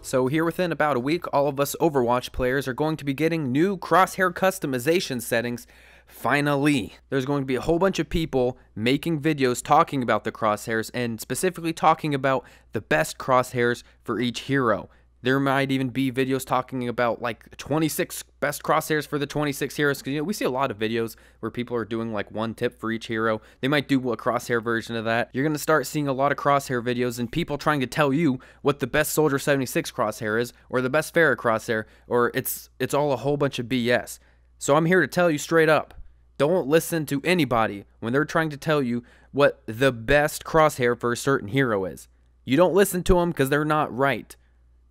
So here within about a week, all of us Overwatch players are going to be getting new crosshair customization settings. Finally, there's going to be a whole bunch of people making videos talking about the crosshairs and specifically talking about the best crosshairs for each hero. There might even be videos talking about like 26 best crosshairs for the 26 heroes. Because, we see a lot of videos where people are doing like one tip for each hero. They might do a crosshair version of that. You're going to start seeing a lot of crosshair videos and people trying to tell you what the best Soldier 76 crosshair is, or the best Pharah crosshair, or it's all a whole bunch of BS. So I'm here to tell you straight up, don't listen to anybody when they're trying to tell you what the best crosshair for a certain hero is. You don't listen to them because they're not right.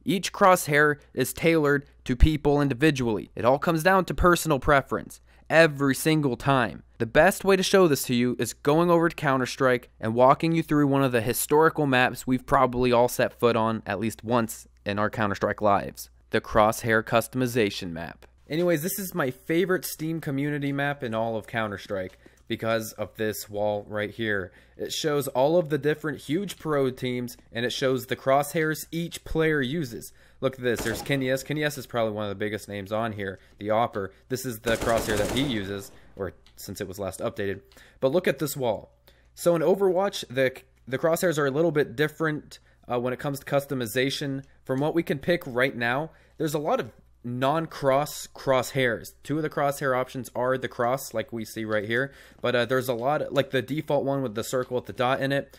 Each crosshair is tailored to people individually. It all comes down to personal preference every single time. The best way to show this to you is going over to Counter-Strike and walking you through one of the historical maps we've probably all set foot on at least once in our Counter-Strike lives. The Crosshair Customization map. Anyways, this is my favorite Steam community map in all of Counter-Strike because of this wall right here. It shows all of the different huge pro teams, and it shows the crosshairs each player uses. Look at this. There's Kinyas. Kinyas is probably one of the biggest names on here. The Opper. This is the crosshair that he uses, or since it was last updated. But look at this wall. So in Overwatch, the crosshairs are a little bit different when it comes to customization. From what we can pick right now, there's a lot of non-cross crosshairs. Two of the crosshair options are the cross, like we see right here, but there's a lot, like the default one with the circle with the dot in it.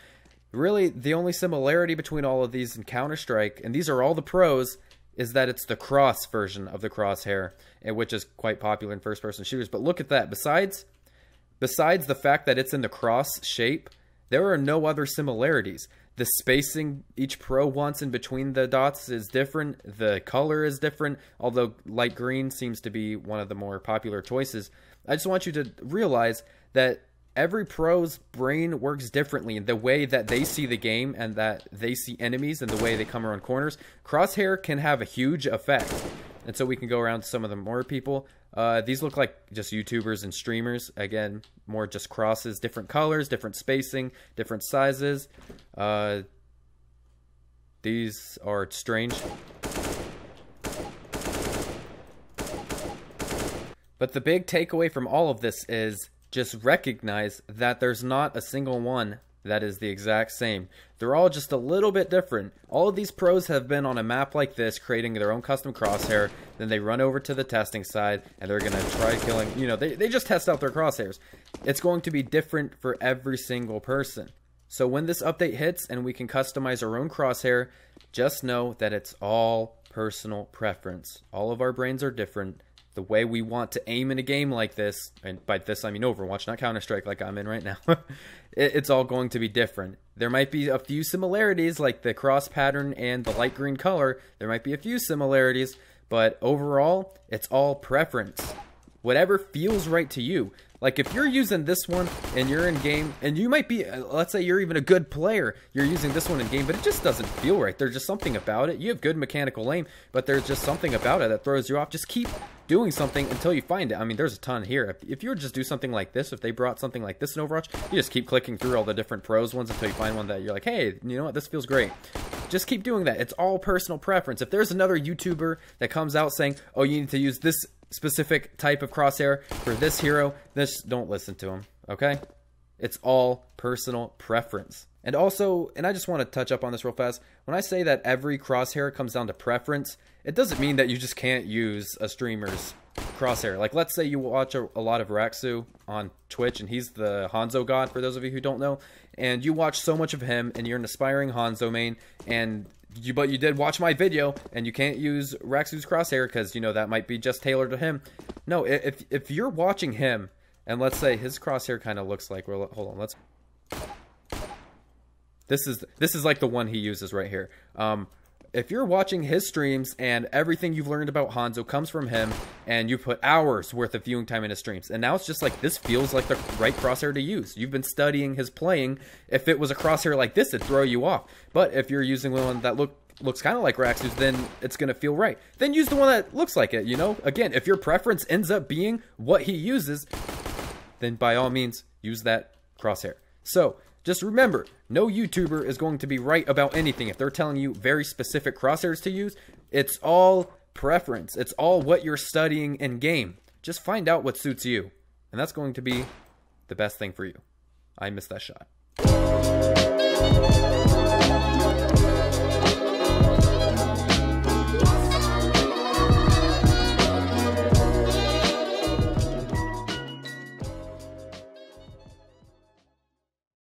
Really, the only similarity between all of these in Counter-Strike, and these are all the pros, is that it's the cross version of the crosshair, and which is quite popular in first-person shooters. But look at that. Besides the fact that it's in the cross shape, there are no other similarities. The spacing each pro wants in between the dots is different. The color is different, although light green seems to be one of the more popular choices. I just want you to realize that every pro's brain works differently in the way that they see the game and that they see enemies and the way they come around corners. Crosshair can have a huge effect. And so we can go around to some of the more people. These look like just YouTubers and streamers. Again, more just crosses, different colors, different spacing, different sizes. These are strange. But the big takeaway from all of this is just recognize that there's not a single one that is the exact same. They're all just a little bit different. All of these pros have been on a map like this, creating their own custom crosshair. Then they run over to the testing side, and they're going to try killing, they just test out their crosshairs. It's going to be different for every single person. So when this update hits and we can customize our own crosshair, just know that it's all personal preference. All of our brains are different. The way we want to aim in a game like this, and by this I mean Overwatch, not Counter-Strike like I'm in right now, it's all going to be different. There might be a few similarities, like the cross pattern and the light green color. There might be a few similarities, but overall, it's all preference. Whatever feels right to you. Like if you're using this one and you're in game, and you might be, let's say you're even a good player, you're using this one in game, but it just doesn't feel right. There's just something about it. You have good mechanical aim, but there's just something about it that throws you off. Just keep doing something until you find it. I mean, there's a ton here. If you were to just do something like this, if they brought something like this in Overwatch, you just keep clicking through all the different pros ones until you find one that you're like, hey, you know what, this feels great. Just keep doing that. It's all personal preference. If there's another YouTuber that comes out saying, oh, you need to use this specific type of crosshair for this hero, just don't listen to him, okay? It's all personal preference. And also, and I just want to touch up on this real fast, when I say that every crosshair comes down to preference, it doesn't mean that you just can't use a streamer's crosshair. Like, let's say you watch a lot of Raksu on Twitch, and he's the Hanzo god, for those of you who don't know, and you watch so much of him, and you're an aspiring Hanzo main, and but you did watch my video, and you can't use Raksu's crosshair because, that might be just tailored to him. No, if you're watching him, and let's say his crosshair kind of looks like, well, hold on, this is like the one he uses right here. If you're watching his streams and everything you've learned about Hanzo comes from him, and you put hours worth of viewing time in his streams, and now it's just like, this feels like the right crosshair to use. You've been studying his playing. If it was a crosshair like this, it'd throw you off. But if you're using one that looks kind of like Raksu's, then it's going to feel right. Then use the one that looks like it, Again, if your preference ends up being what he uses, then by all means, use that crosshair. So, Just remember, no YouTuber is going to be right about anything. If they're telling you very specific crosshairs to use, it's all preference. It's all what you're studying in game. Just find out what suits you. And that's going to be the best thing for you. I missed that shot.